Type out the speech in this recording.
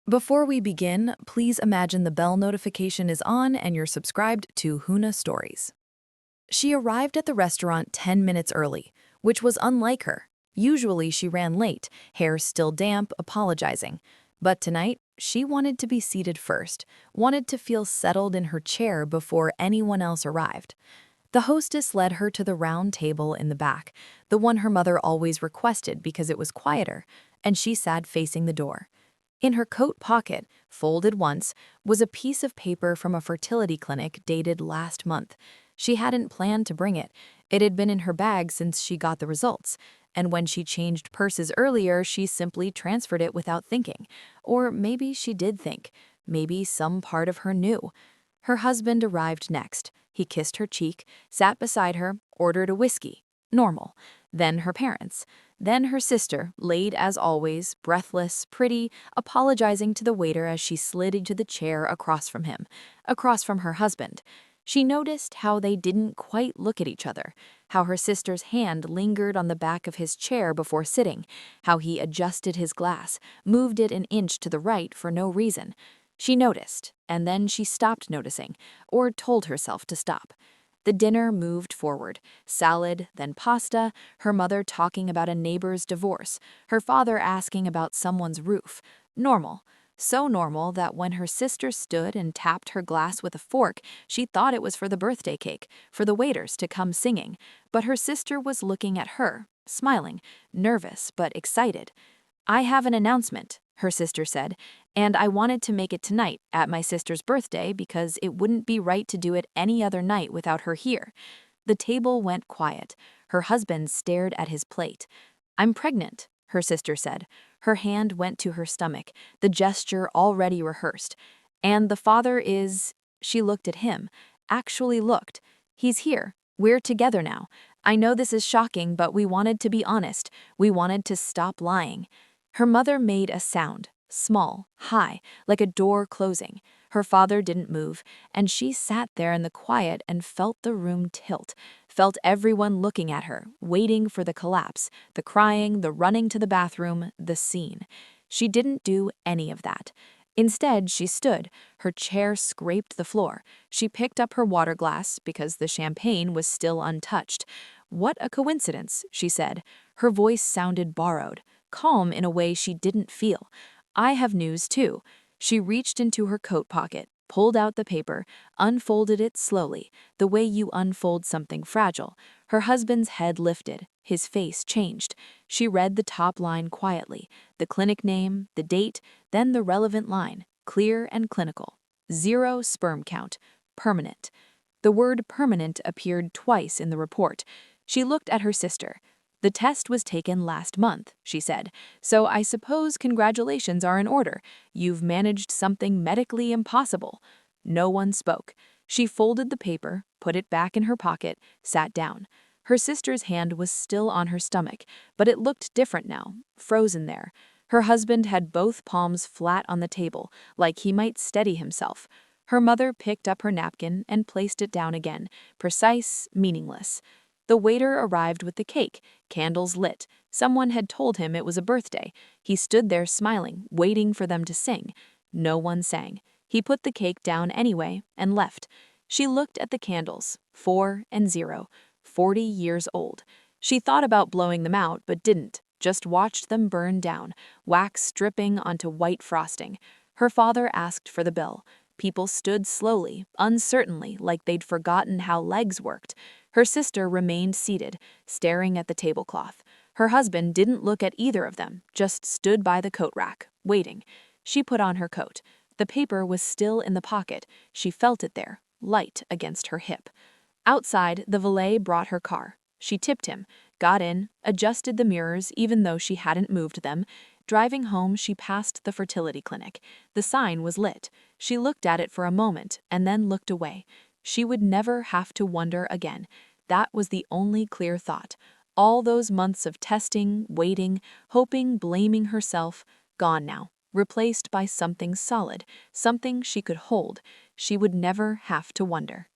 Before we begin, please imagine the bell notification is on and you're subscribed to Huna Stories. She arrived at the restaurant 10 minutes early, which was unlike her. Usually she ran late, hair still damp, apologizing. But tonight, she wanted to be seated first, wanted to feel settled in her chair before anyone else arrived. The hostess led her to the round table in the back, the one her mother always requested because it was quieter, and she sat facing the door. In her coat pocket, folded once, was a piece of paper from a fertility clinic dated last month. She hadn't planned to bring it. It had been in her bag since she got the results, and when she changed purses earlier, she simply transferred it without thinking. Or maybe she did think. Maybe some part of her knew. Her husband arrived next. He kissed her cheek, sat beside her, ordered a whiskey. Normal. Then her parents. Then her sister, late as always, breathless, pretty, apologizing to the waiter as she slid into the chair across from him, across from her husband. She noticed how they didn't quite look at each other, how her sister's hand lingered on the back of his chair before sitting, how he adjusted his glass, moved it an inch to the right for no reason. She noticed, and then she stopped noticing, or told herself to stop. The dinner moved forward. Salad, then pasta, her mother talking about a neighbor's divorce, her father asking about someone's roof. Normal. So normal that when her sister stood and tapped her glass with a fork, she thought it was for the birthday cake, for the waiters to come singing. But her sister was looking at her, smiling, nervous but excited. "I have an announcement," her sister said, "and I wanted to make it tonight at my sister's birthday because it wouldn't be right to do it any other night without her here." The table went quiet. Her husband stared at his plate. "I'm pregnant," her sister said. Her hand went to her stomach, the gesture already rehearsed. "And the father is—" She looked at him, actually looked. "He's here. We're together now. I know this is shocking, but we wanted to be honest. We wanted to stop lying." Her mother made a sound, small, high, like a door closing. Her father didn't move, and she sat there in the quiet and felt the room tilt, felt everyone looking at her, waiting for the collapse, the crying, the running to the bathroom, the scene. She didn't do any of that. Instead, she stood. Her chair scraped the floor. She picked up her water glass because the champagne was still untouched. "What a coincidence," she said. Her voice sounded borrowed, calm in a way she didn't feel. "I have news too." She reached into her coat pocket, pulled out the paper, unfolded it slowly, the way you unfold something fragile. Her husband's head lifted, his face changed. She read the top line quietly, the clinic name, the date, then the relevant line, clear and clinical. 0 sperm count, permanent. The word permanent appeared twice in the report. She looked at her sister. "The test was taken last month," she said, "so I suppose congratulations are in order. You've managed something medically impossible." No one spoke. She folded the paper, put it back in her pocket, sat down. Her sister's hand was still on her stomach, but it looked different now, frozen there. Her husband had both palms flat on the table, like he might steady himself. Her mother picked up her napkin and placed it down again, precise, meaningless. The waiter arrived with the cake, candles lit. Someone had told him it was a birthday. He stood there smiling, waiting for them to sing. No one sang. He put the cake down anyway and left. She looked at the candles, 4 and 0, 40 years old. She thought about blowing them out but didn't, just watched them burn down, wax dripping onto white frosting. Her father asked for the bill. People stood slowly, uncertainly, like they'd forgotten how legs worked. Her sister remained seated, staring at the tablecloth. Her husband didn't look at either of them, just stood by the coat rack, waiting. She put on her coat. The paper was still in the pocket. She felt it there, light against her hip. Outside, the valet brought her car. She tipped him, got in, adjusted the mirrors even though she hadn't moved them. Driving home, she passed the fertility clinic. The sign was lit. She looked at it for a moment and then looked away. She would never have to wonder again. That was the only clear thought. All those months of testing, waiting, hoping, blaming herself, gone now, replaced by something solid, something she could hold. She would never have to wonder.